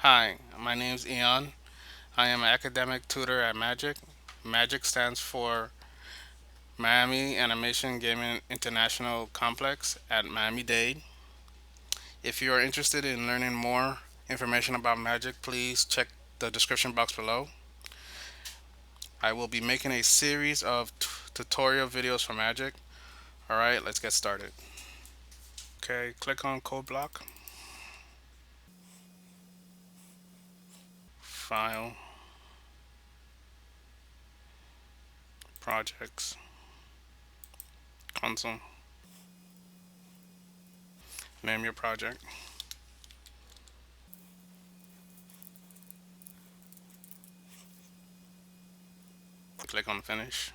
Hi, my name's Eon. I am an academic tutor at Magic. Magic stands for Miami Animation Gaming International Complex at Miami-Dade. If you are interested in learning more information about Magic, please check the description box below. I will be making a series of tutorial videos for Magic. Alright, let's get started. Okay, click on Code Block, File, Projects, Console. Name your project. Click on Finish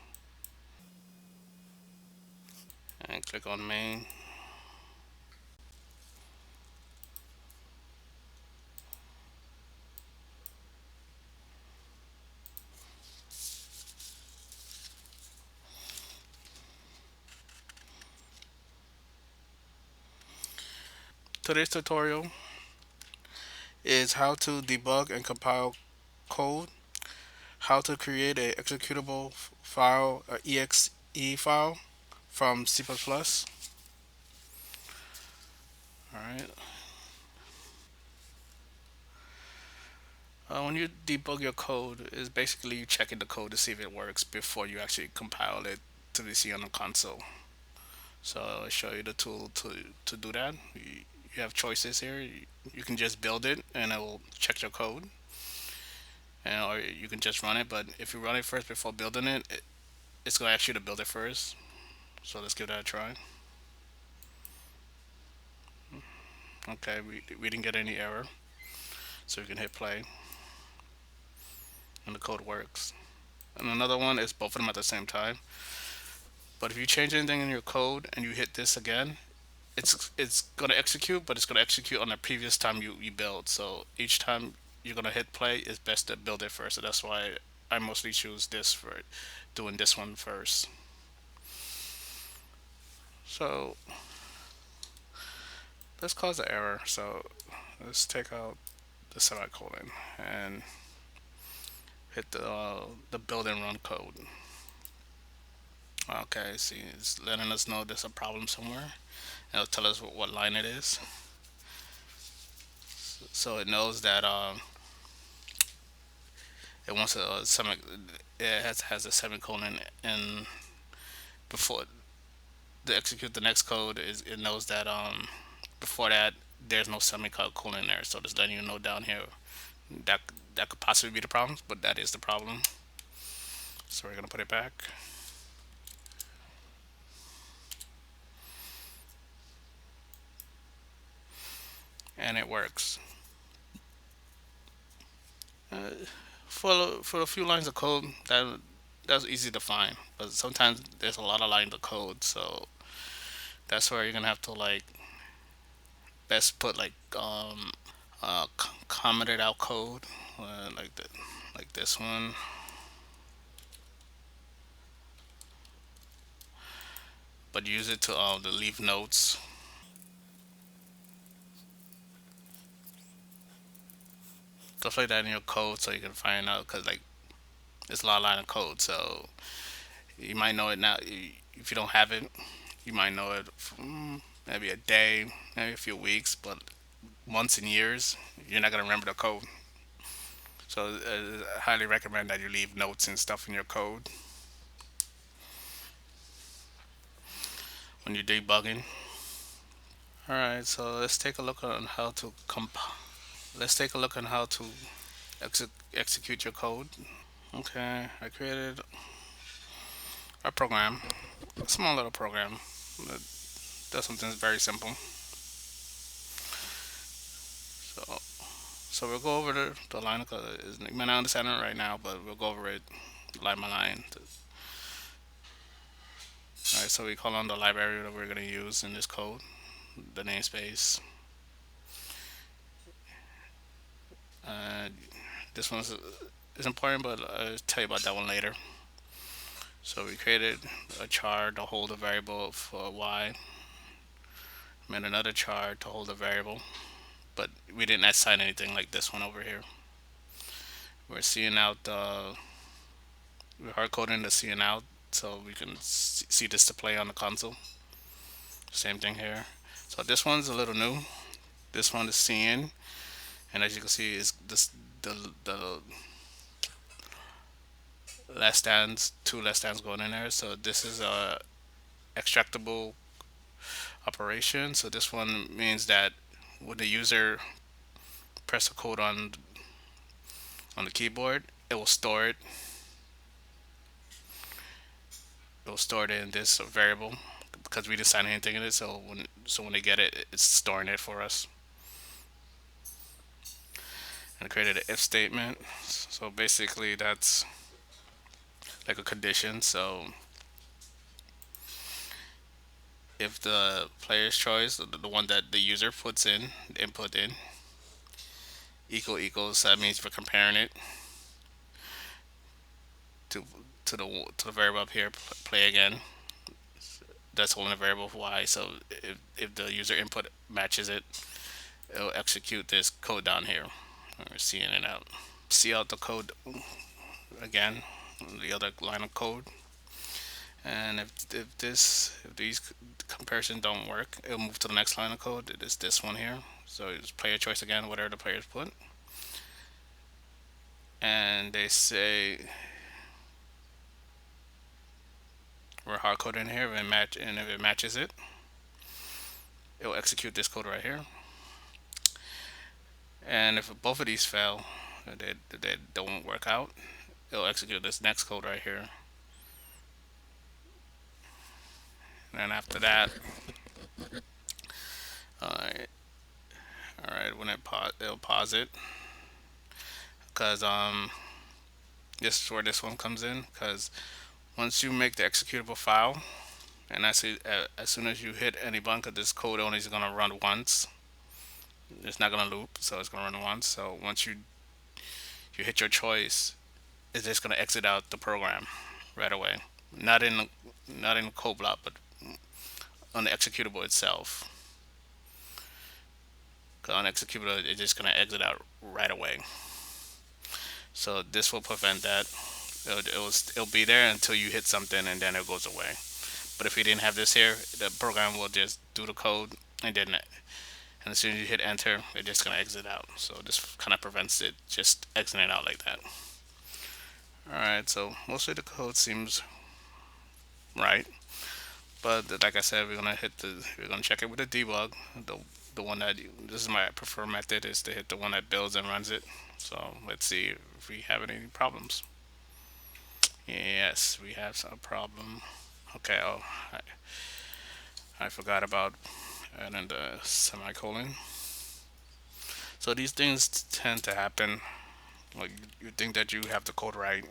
and click on Main. Today's tutorial is how to debug and compile code, how to create a executable file, exe file from C++. All right. When you debug your code, is basically you checking the code to see if it works before you actually compile it to be seen on the console. So I'll show you the tool to do that. You have choices here. You can just build it and it will check your code, and or you can just run it. But if you run it first before building it's gonna ask you to build it first. So let's give that a try. Okay, we didn't get any error, so we can hit play, and the code works. And another one is both of them at the same time. But if you change anything in your code and you hit this again, it's gonna execute, but it's gonna execute on the previous time you build. So each time you're gonna hit play, it's best to build it first. So that's why I mostly choose this for doing this one first. So let's cause the error. So let's take out the semicolon and hit the build and run code. Okay, see, it's letting us know there's a problem somewhere. It'll tell us what line it is, so it knows that it wants a semi. It has a semicolon, and before to execute the next code, is it knows that before that there's no semicolon there. So just letting you know down here that that could possibly be the problem, but that is the problem. So we're gonna put it back, and it works. Uh, for a few lines of code, that's easy to find, but sometimes there's a lot of lines of code, so that's where you're gonna have to like best put like commented out code, like like this one, but use it to leave notes, stuff like that in your code, so you can find out, because like it's a lot of line of code, so you might know it now. If you don't have it, you might know it from maybe a day, maybe a few weeks, but months and years, you're not gonna remember the code. So I highly recommend that you leave notes and stuff in your code when you're debugging. All right, so let's take a look on how to Let's take a look on how to execute your code. Okay, I created a program, a small little program that does something very simple. So, so we'll go over the line. You may not understand it right now, but we'll go over it line by line. All right, so we call on the library that we're going to use in this code, the namespace. Uh, this one is important, but I'll tell you about that one later. So we created a char to hold a variable for y, made another char to hold a variable, but we didn't assign anything like this one over here. We're seeing out we're hard coding the seeing out so we can see this to play on the console. Same thing here. So this one's a little new. This one is seeing, and as you can see, is this the last stands, two last stands going in there. So this is a extractable operation. So this one means that when the user press a code on the keyboard, it will store it. It will store it in this variable because we didn't sign anything in it. So when they get it, it's storing it for us. And I created an if statement. So basically, that's like a condition. So if the player's choice, the one that the user puts in, input in, equals, that means we're comparing it to to the variable up here. Play again. That's holding a variable y. So if the user input matches it, it'll execute this code down here. We're seeing it out. See out the code again, the other line of code. And if these comparisons don't work, it'll move to the next line of code. It is this one here. So it's player choice again, whatever the players put. And they say we're hard coding here, and if it matches it, it'll execute this code right here. And if both of these fail, they don't work out, it'll execute this next code right here. And then after that, alright, alright, when it'll pause it, because this is where this one comes in. Because once you make the executable file, and as soon as you hit any button, because this code only is gonna run once, it's not gonna loop, so it's gonna run once. So once you hit your choice, it's just gonna exit out the program right away. Not in the code block, but on the executable itself. 'Cause on executable, it's just gonna exit out right away. So this will prevent that. It'll be there until you hit something, and then it goes away. But if you didn't have this here, the program will just do the code, and as soon as you hit enter, it's just gonna exit out. So this kind of prevents it just exiting out like that. All right. So mostly the code seems right. But like I said, we're gonna check it with the debug. The one that this is my preferred method is to hit the one that builds and runs it. So let's see if we have any problems. Yes, we have some problem. Okay. Oh, I forgot about adding the semicolon. So these things tend to happen. Like you think that you have the code right,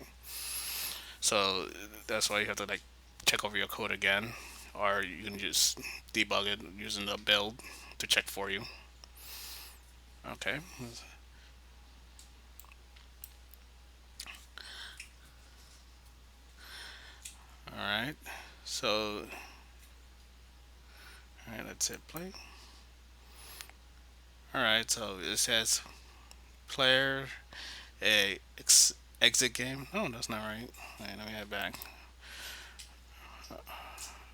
so that's why you have to like check over your code again, or you can just debug it using the build to check for you. Okay. All right. So, all right, let's hit play. All right. So it says player a exit game. Oh, that's not right. All right, let me head back.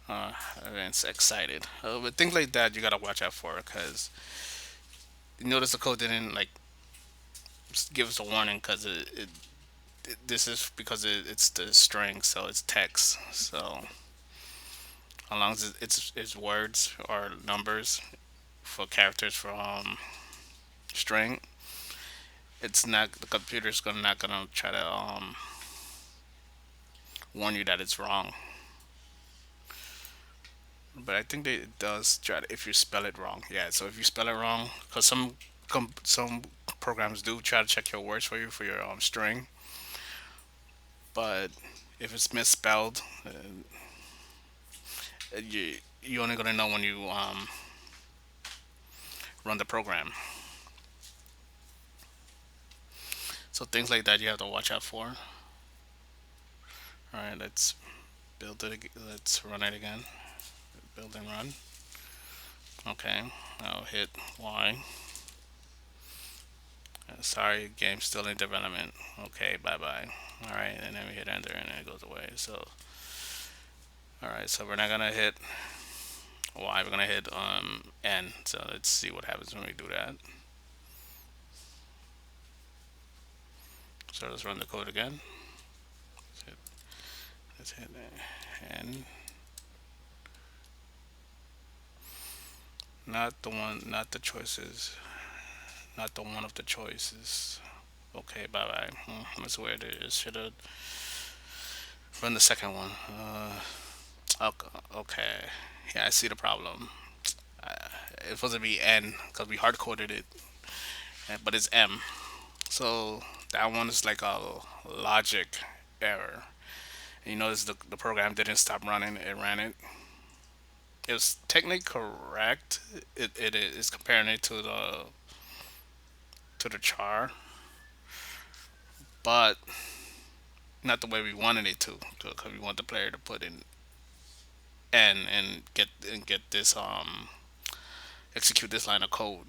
I'm excited. But things like that you gotta watch out for because you notice the code didn't like give us a warning because this is because it's the string, so it's text. So as long as it's words or numbers for characters from string, it's not the computer's gonna not gonna try to warn you that it's wrong. But I think that it does try to if you spell it wrong. Yeah, so if you spell it wrong, because some programs do try to check your words for you for your string, but if it's misspelled, you only gonna know when you run the program. So things like that you have to watch out for. All right, let's build it. Let's run it again. Build and run. Okay, I'll hit Y. Sorry, game's still in development. Okay, bye bye. All right, and then we hit enter, and then it goes away. So, all right, so we're not gonna hit Y. We're gonna hit N. So let's see what happens when we do that. So let's run the code again. Let's hit N. Not the one. Not the choices. Not the one of the choices. Okay, bye bye. That's where it is. Should have run the second one. Okay. Yeah, I see the problem. It's supposed to be N because we hard coded it, but it's M. So that one is like a logic error. And you notice the program didn't stop running; it ran it. It was technically correct. It is comparing it to the char, but not the way we wanted it to, because we want the player to put in N and get this execute this line of code.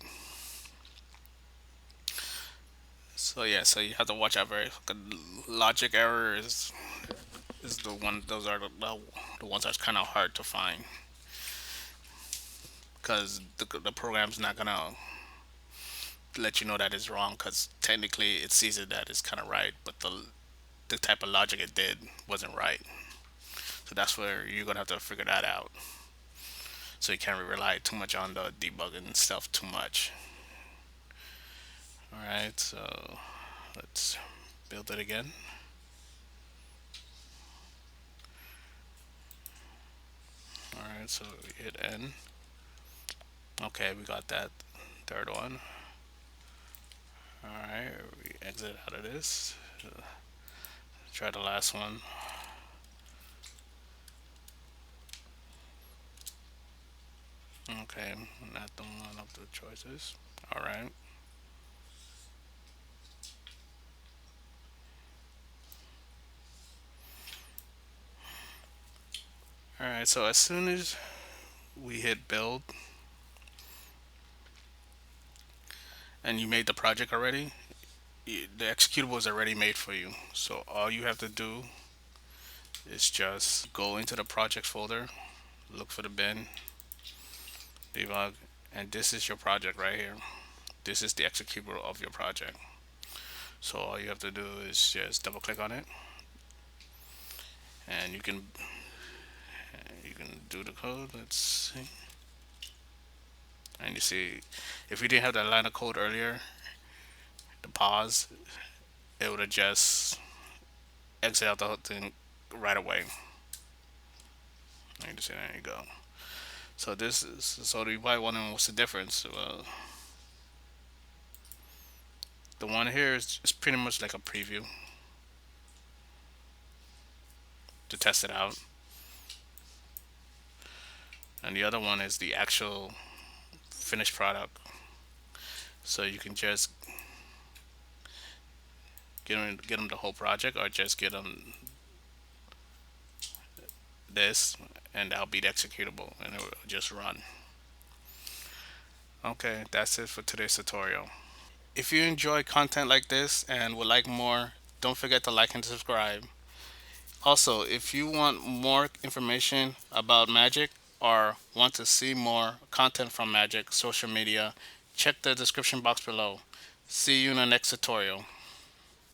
So yeah, so you have to watch out very. Logic error is the one. Those are the ones that's kind of hard to find because the program's not gonna let you know that it's wrong because technically it sees it that it's kind of right, but the type of logic it did wasn't right. So that's where you're gonna have to figure that out. So you can't rely too much on the debugging stuff too much. All right, so let's build it again. All right, so we hit N. Okay, we got that third one. All right, we exit out of this. Try the last one. Okay, not the one of the choices. All right. All right, so as soon as we hit build and you made the project already, the executable is already made for you. So all you have to do is just go into the project folder, look for the bin, debug, and this is your project right here. This is the executable of your project. So all you have to do is just double click on it, and you can do the code. Let's see, and you see if you didn't have that line of code earlier, the pause, it would have just exit out the whole thing right away. And you see, there you go. So this is so you probably wondering what's the difference. Well, the one here is pretty much like a preview to test it out, and the other one is the actual finished product. So you can just get them the whole project, or just get them this, and that'll be the executable, and it will just run. Okay, that's it for today's tutorial. If you enjoy content like this and would like more, don't forget to like and subscribe. Also, if you want more information about Magic or want to see more content from Magic social media, check the description box below. See you in the next tutorial.